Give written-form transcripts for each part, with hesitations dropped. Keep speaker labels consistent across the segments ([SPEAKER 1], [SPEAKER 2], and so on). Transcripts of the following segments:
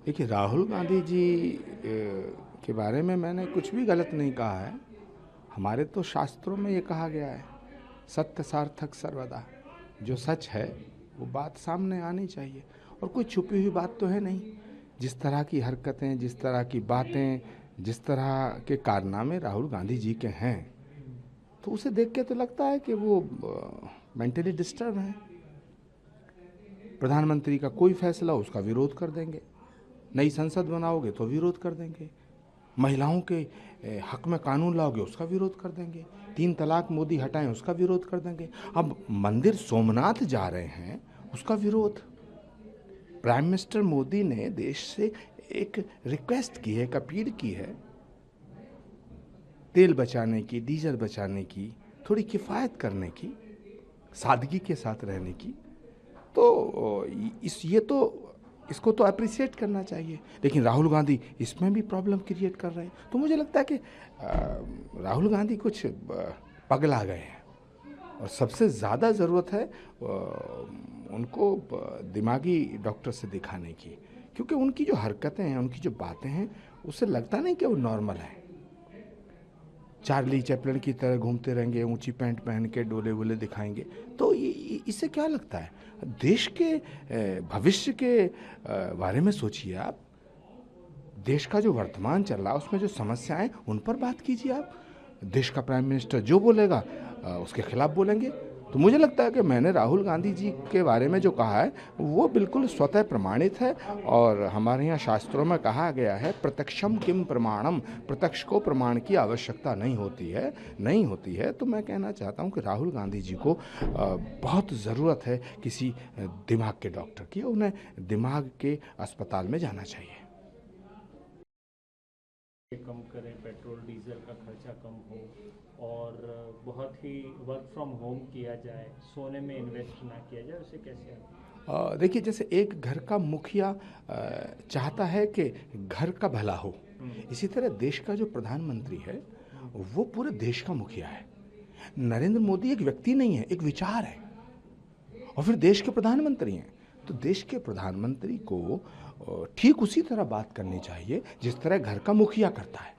[SPEAKER 1] देखिए, राहुल गांधी जी के बारे में मैंने कुछ भी गलत नहीं कहा है। हमारे तो शास्त्रों में ये कहा गया है, सत्य सार्थक सर्वदा। जो सच है वो बात सामने आनी चाहिए, और कोई छुपी हुई बात तो है नहीं। जिस तरह की हरकतें, जिस तरह की बातें, जिस तरह के कारनामे राहुल गांधी जी के हैं, तो उसे देख के तो लगता है कि वो मेंटली डिस्टर्ब हैं। प्रधानमंत्री का कोई फैसला उसका विरोध कर देंगे, नई संसद बनाओगे तो विरोध कर देंगे, महिलाओं के हक में कानून लाओगे उसका विरोध कर देंगे, 3 तलाक मोदी हटाएं उसका विरोध कर देंगे। अब मंदिर सोमनाथ जा रहे हैं उसका विरोध। प्राइम मिनिस्टर मोदी ने देश से एक रिक्वेस्ट की है, एक अपील की है, तेल बचाने की, डीजल बचाने की, थोड़ी किफ़ायत करने की, सादगी के साथ रहने की। तो इसको तो अप्रिशिएट करना चाहिए। लेकिन राहुल गांधी इसमें भी प्रॉब्लम क्रिएट कर रहे हैं। तो मुझे लगता है कि राहुल गांधी कुछ पगला गए हैं, और सबसे ज़्यादा ज़रूरत है उनको दिमागी डॉक्टर से दिखाने की, क्योंकि उनकी जो हरकतें हैं, उनकी जो बातें हैं, उससे लगता नहीं कि वो नॉर्मल है। चार्ली चैपलिन की तरह घूमते रहेंगे, ऊंची पैंट पहन के डोले वोले दिखाएंगे, तो इससे क्या लगता है? देश के भविष्य के बारे में सोचिए आप। देश का जो वर्तमान चल रहा है उसमें जो समस्याएं, उन पर बात कीजिए आप। देश का प्राइम मिनिस्टर जो बोलेगा उसके खिलाफ बोलेंगे। तो मुझे लगता है कि मैंने राहुल गांधी जी के बारे में जो कहा है वो बिल्कुल स्वतः प्रमाणित है, और हमारे यहाँ शास्त्रों में कहा गया है, प्रत्यक्षम किम प्रमाणम, प्रत्यक्ष को प्रमाण की आवश्यकता नहीं होती है। तो मैं कहना चाहता हूँ कि राहुल गांधी जी को बहुत ज़रूरत है किसी दिमाग के डॉक्टर की, उन्हें दिमाग के अस्पताल में जाना चाहिए।
[SPEAKER 2] कम करें, पेट्रोल डीजल का खर्चा कम हो, और बहुत ही वर्क फ्रॉम होम किया जाए, सोने में इन्वेस्ट ना किया जाए, उसे कैसे?
[SPEAKER 1] देखिए, जैसे एक घर का मुखिया चाहता है कि घर का भला हो, इसी तरह देश का जो प्रधानमंत्री है वो पूरे देश का मुखिया है। नरेंद्र मोदी एक व्यक्ति नहीं है, एक विचार है, और फिर देश के प्रधानमंत्री हैं। तो देश के प्रधानमंत्री को ठीक उसी तरह बात करनी चाहिए जिस तरह घर का मुखिया करता है।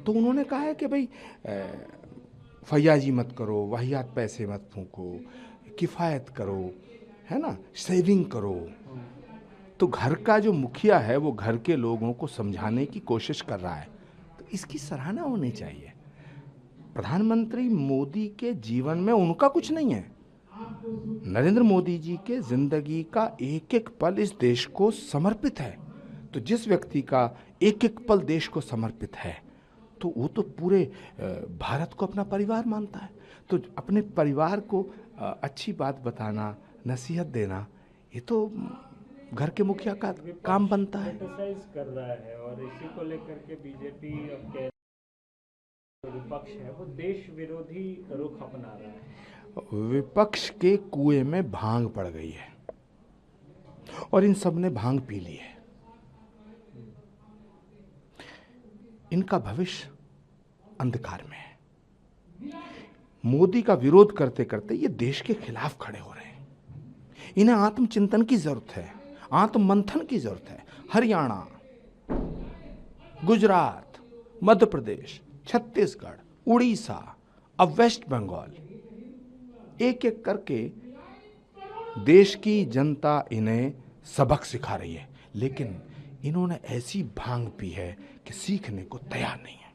[SPEAKER 1] तो उन्होंने कहा है कि भाई फैयाजी मत करो, वाहियात पैसे मत फूंको, किफ़ायत करो, है ना, सेविंग करो। तो घर का जो मुखिया है वो घर के लोगों को समझाने की कोशिश कर रहा है, तो इसकी सराहना होनी चाहिए। प्रधानमंत्री मोदी के जीवन में उनका कुछ नहीं है। नरेंद्र मोदी जी के जिंदगी का एक एक पल इस देश को समर्पित है। तो जिस व्यक्ति का एक एक पल देश को समर्पित है, तो वो तो पूरे भारत को अपना परिवार मानता है। तो अपने परिवार को अच्छी बात बताना, नसीहत देना, ये तो घर के मुखिया का काम बनता है।
[SPEAKER 2] क्रिटिसाइज कर रहा है, और इसी को लेकर के बीजेपी अब कह विपक्ष है वो देश विरोधी रुख अपना रहा है।
[SPEAKER 1] विपक्ष के कुएं में भांग पड़ गई है, और इन सब ने भांग पी ली है। इनका भविष्य अंधकार में है। मोदी का विरोध करते करते ये देश के खिलाफ खड़े हो रहे हैं। इन्हें आत्मचिंतन की जरूरत है, आत्ममंथन की जरूरत है। हरियाणा, गुजरात, मध्य प्रदेश, छत्तीसगढ़, उड़ीसा, अब वेस्ट बंगाल, एक एक करके देश की जनता इन्हें सबक सिखा रही है, लेकिन इन्होंने ऐसी भांग पी है कि सीखने को तैयार नहीं है।